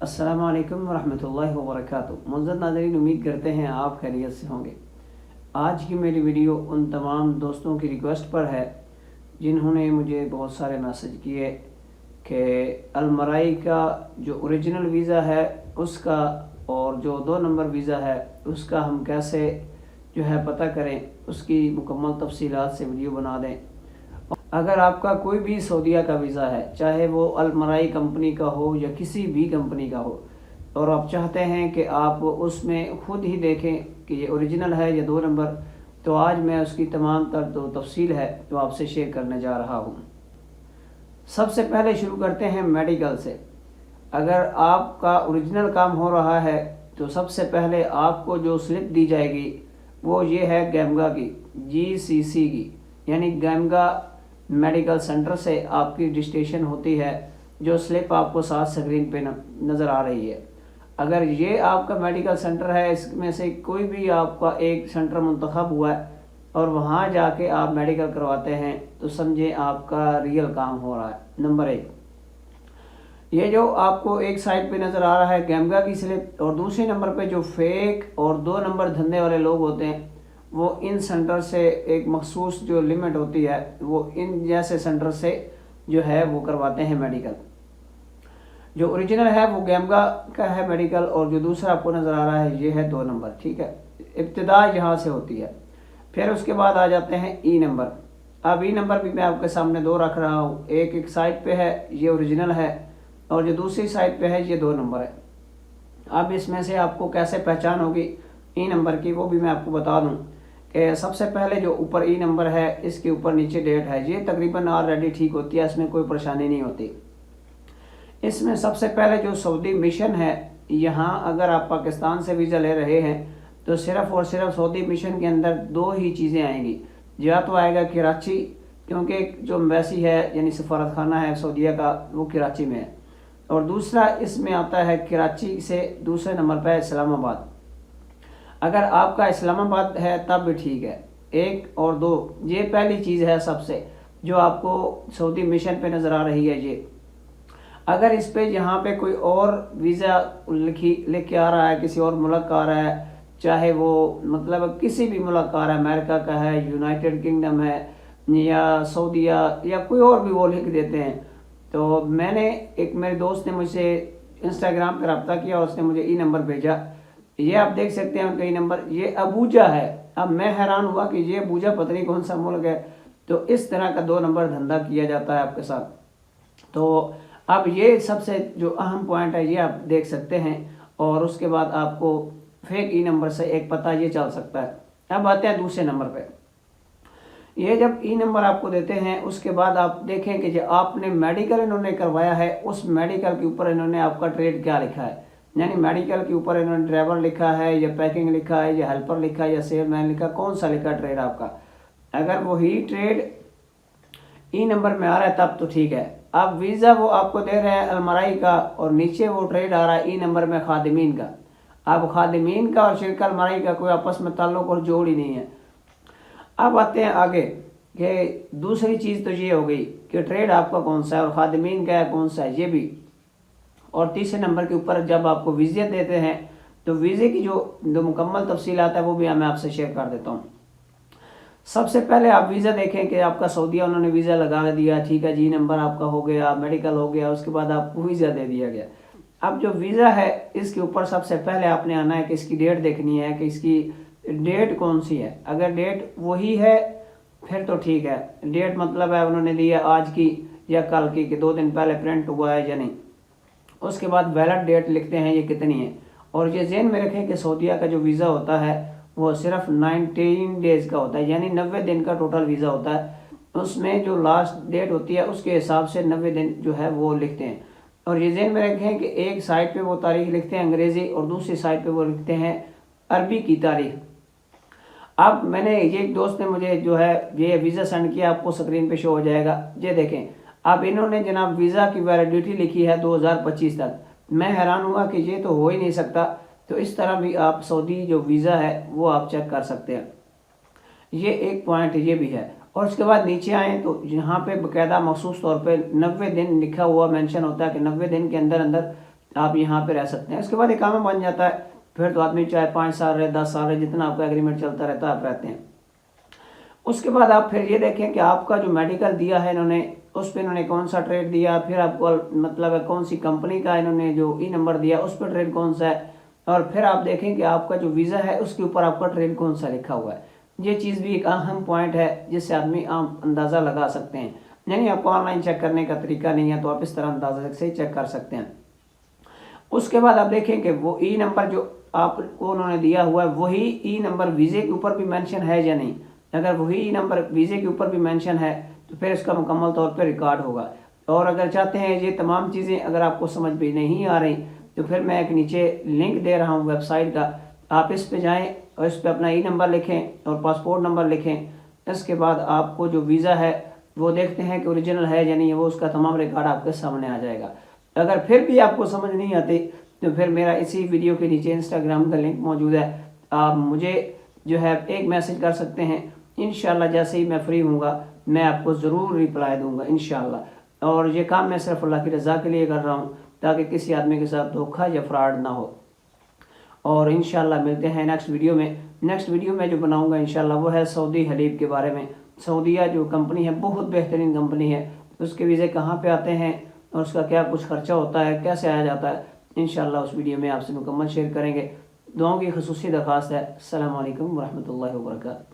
अस्सलामु अलैकुम वरहमतुल्लाहि वबरकातुहू। मुअज़्ज़ज़ नाज़रीन, उम्मीद करते हैं आप खैरियत से होंगे। आज की मेरी वीडियो उन तमाम दोस्तों की रिक्वेस्ट पर है जिन्होंने मुझे बहुत सारे मैसेज किए कि अलमराई का जो ओरिजिनल वीज़ा है उसका और जो 2 नंबर वीज़ा है उसका हम कैसे जो है पता करें, उसकी मुकम्मल तफसीलात से वीडियो बना दें। अगर आपका कोई भी सऊदीया का वीज़ा है, चाहे वो अलमराई कंपनी का हो या किसी भी कंपनी का हो, और आप चाहते हैं कि आप उसमें ख़ुद ही देखें कि ये ओरिजिनल है या 2 नंबर, तो आज मैं उसकी तमाम तर जो तफसील है तो आपसे शेयर करने जा रहा हूँ। सबसे पहले शुरू करते हैं मेडिकल से। अगर आपका ओरिजिनल काम हो रहा है तो सबसे पहले आपको जो स्लिप दी जाएगी वो ये है गैमगा की, GCC की, यानी गैमगा मेडिकल सेंटर से आपकी रजिस्ट्रेशन होती है। जो स्लिप आपको साथ स्क्रीन पे नज़र आ रही है, अगर ये आपका मेडिकल सेंटर है, इसमें से कोई भी आपका एक सेंटर मुंतखब हुआ है और वहाँ जाके आप मेडिकल करवाते हैं तो समझें आपका रियल काम हो रहा है। नंबर 1, ये जो आपको एक साइड पे नज़र आ रहा है गैमगा की स्लिप, और दूसरे नंबर पे जो फेक और 2 नंबर धंधे वाले लोग होते हैं वो इन सेंटर से एक मखसूस जो लिमिट होती है वो इन जैसे सेंटर से जो है वो करवाते हैं मेडिकल। जो ओरिजिनल है वो गैमगा का है मेडिकल, और जो दूसरा आपको नज़र आ रहा है ये है 2 नंबर। ठीक है, इब्तिदा यहाँ से होती है। फिर उसके बाद आ जाते हैं ई नंबर। अब ई नंबर भी मैं आपके सामने 2 रख रहा हूँ, एक साइड पे है ये ओरिजिनल है और जो दूसरी साइड पे है ये 2 नंबर है। अब इसमें से आपको कैसे पहचान होगी ई नंबर की वो भी मैं आपको बता दूँ कि सबसे पहले जो ऊपर ई नंबर है इसके ऊपर नीचे डेट है, ये तकरीबन ऑलरेडी ठीक होती है, इसमें कोई परेशानी नहीं होती। इसमें सबसे पहले जो सऊदी मिशन है, यहाँ अगर आप पाकिस्तान से वीज़ा ले रहे हैं तो सिर्फ़ और सिर्फ सऊदी मिशन के अंदर 2 ही चीज़ें आएंगी। या तो आएगा कराची, क्योंकि जो एम्बेसी है यानी सफारत खाना है सऊदीया का वो कराची में है, और दूसरा इसमें आता है कराची से दूसरे नंबर पर इस्लामाबाद। अगर आपका इस्लामाबाद है तब भी ठीक है। 1 और 2 ये पहली चीज़ है सबसे जो आपको सऊदी मिशन पे नज़र आ रही है। ये अगर इस पे यहाँ पे कोई और वीज़ा लिख के आ रहा है, किसी और मुल्क का आ रहा है, चाहे वो मतलब किसी भी मुल्क का आ रहा है, अमेरिका का है, यूनाइटेड किंगडम है या सऊदीया या कोई और भी वो लिख देते हैं, तो मैंने एक मेरे दोस्त ने मुझसे इंस्टाग्राम पर रब्ता किया और उसने मुझे ई नंबर भेजा। ये आप देख सकते हैं उनका ई नंबर, ये अबूजा है। अब मैं हैरान हुआ कि ये अबूजा पता नहीं कौन सा मुल्क है। तो इस तरह का 2 नंबर धंधा किया जाता है आपके साथ। तो अब ये सबसे जो अहम पॉइंट है ये आप देख सकते हैं, और उसके बाद आपको फेक ई नंबर से एक पता ये चल सकता है। अब आते हैं दूसरे नंबर पे। ये जब ई नंबर आपको देते हैं उसके बाद आप देखें कि जो आपने मेडिकल इन्होंने करवाया है उस मेडिकल के ऊपर इन्होंने आपका ट्रेड क्या लिखा है, यानी मेडिकल के ऊपर इन्होंने ड्राइवर लिखा है या पैकिंग लिखा है या हेल्पर लिखा है या सेलमैन लिखा, कौन सा लिखा ट्रेड आपका। अगर वही ट्रेड ई नंबर में आ रहा है तब तो ठीक है। अब वीज़ा वो आपको दे रहे हैं अलमराई का और नीचे वो ट्रेड आ रहा है ई नंबर में खादिमीन का। अब खादिमीन का और शिरका अलमराई का कोई आपस में ताल्लुक और जोड़ ही नहीं है। अब आते हैं आगे कि दूसरी चीज़ तो ये हो गई कि ट्रेड आपका कौन सा है और खादिमीन का है कौन सा है ये भी। और तीसरे नंबर के ऊपर जब आपको वीज़े देते हैं तो वीज़े की जो मुकम्मल तफसीलात है वो भी मैं आपसे शेयर कर देता हूँ। सबसे पहले आप वीज़ा देखें कि आपका सऊदीया उन्होंने वीज़ा लगा दिया, ठीक है जी, नंबर आपका हो गया, मेडिकल हो गया, उसके बाद आपको वीज़ा दे दिया गया। अब जो वीज़ा है इसके ऊपर सबसे पहले आपने आना है कि इसकी डेट देखनी है कि इसकी डेट कौन सी है। अगर डेट वही है फिर तो ठीक है, डेट मतलब है उन्होंने दिया आज की या कल की कि 2 दिन पहले प्रिंट हुआ है या नहीं। उसके बाद वैलिड डेट लिखते हैं ये कितनी है, और ये ज़हन में रखें कि सऊदीया का जो वीज़ा होता है वो सिर्फ 19 डेज़ का होता है, यानी 90 दिन का टोटल वीज़ा होता है। उसमें जो लास्ट डेट होती है उसके हिसाब से 90 दिन जो है वो लिखते हैं। और ये ज़हन में रखें कि एक साइड पे वो तारीख लिखते हैं अंग्रेज़ी और दूसरी साइड पे वो लिखते हैं अरबी की तारीख। अब मैंने ये एक दोस्त ने मुझे जो है ये वीज़ा सेंड किया, आपको स्क्रीन पे शो हो जाएगा, ये देखें। अब इन्होंने जनाब वीज़ा की वैलिडिटी लिखी है 2025 तक। मैं हैरान हुआ कि ये तो हो ही नहीं सकता। तो इस तरह भी आप सऊदी जो वीज़ा है वो आप चेक कर सकते हैं। ये एक पॉइंट ये भी है। और उसके बाद नीचे आएँ तो यहाँ पे बाकायदा मखसूस तौर पे 90 दिन लिखा हुआ मेंशन होता है कि 90 दिन के अंदर अंदर आप यहाँ पे रह सकते हैं। इसके बाद इकामा बन जाता है, फिर तो आदमी चाहे 5 साल रहे, 10 साल रहे, जितना आपका एग्रीमेंट चलता रहता है आप रहते हैं। उसके बाद आप फिर ये देखें कि आपका जो मेडिकल दिया है इन्होंने, उस पर इन्होंने कौन सा ट्रेड दिया, फिर आपको मतलब है कौन सी कंपनी का इन्होंने जो ई नंबर दिया उस पर ट्रेड कौन सा है, और फिर आप देखें कि आपका जो वीज़ा है उसके ऊपर आपका ट्रेड कौन सा लिखा हुआ है। ये चीज़ भी एक अहम पॉइंट है जिससे आदमी आम अंदाज़ा लगा सकते हैं। यानी आपको ऑनलाइन चेक करने का तरीका नहीं है तो आप इस तरह अंदाज़ा से चेक कर सकते हैं। उसके बाद आप देखें कि वो ई नंबर जो आपको उन्होंने दिया हुआ है वही ई नंबर वीज़े के ऊपर भी मेंशन है या नहीं। अगर वही ई नंबर वीज़े के ऊपर भी मेंशन है तो फिर इसका मुकम्मल तौर पर रिकॉर्ड होगा। और अगर चाहते हैं ये तमाम चीज़ें अगर आपको समझ में नहीं आ रही तो फिर मैं एक नीचे लिंक दे रहा हूँ वेबसाइट का, आप इस पे जाएं और इस पे अपना ई नंबर लिखें और पासपोर्ट नंबर लिखें। इसके बाद आपको जो वीज़ा है वो देखते हैं कि ओरिजिनल है या नहीं है, वो उसका तमाम रिकॉर्ड आपके सामने आ जाएगा। अगर फिर भी आपको समझ नहीं आती तो फिर मेरा इसी वीडियो के नीचे इंस्टाग्राम का लिंक मौजूद है, आप मुझे जो है एक मैसेज कर सकते हैं। इंशाल्लाह जैसे ही मैं फ्री हूँगा मैं आपको ज़रूर रिप्लाई दूंगा इंशाल्लाह। और ये काम मैं सिर्फ अल्लाह की रज़ा के लिए कर रहा हूँ ताकि किसी आदमी के साथ धोखा या फ्रॉड ना हो। और इंशाल्लाह मिलते हैं नेक्स्ट वीडियो में। नेक्स्ट वीडियो में जो बनाऊंगा इंशाल्लाह वो है सऊदी हलीब के बारे में। सऊदीया जो कंपनी है बहुत बेहतरीन कंपनी है, उसके वीज़े कहाँ पे आते हैं और उसका क्या कुछ खर्चा होता है, कैसे आया जाता है, इंशाल्लाह उस वीडियो में आपसे मुकम्मल शेयर करेंगे। दुआओं की ख़ुसूसी दरख्वास्त है। अस्सलामु अलैकुम वरहमतुल्लाहि वबरकातुहू।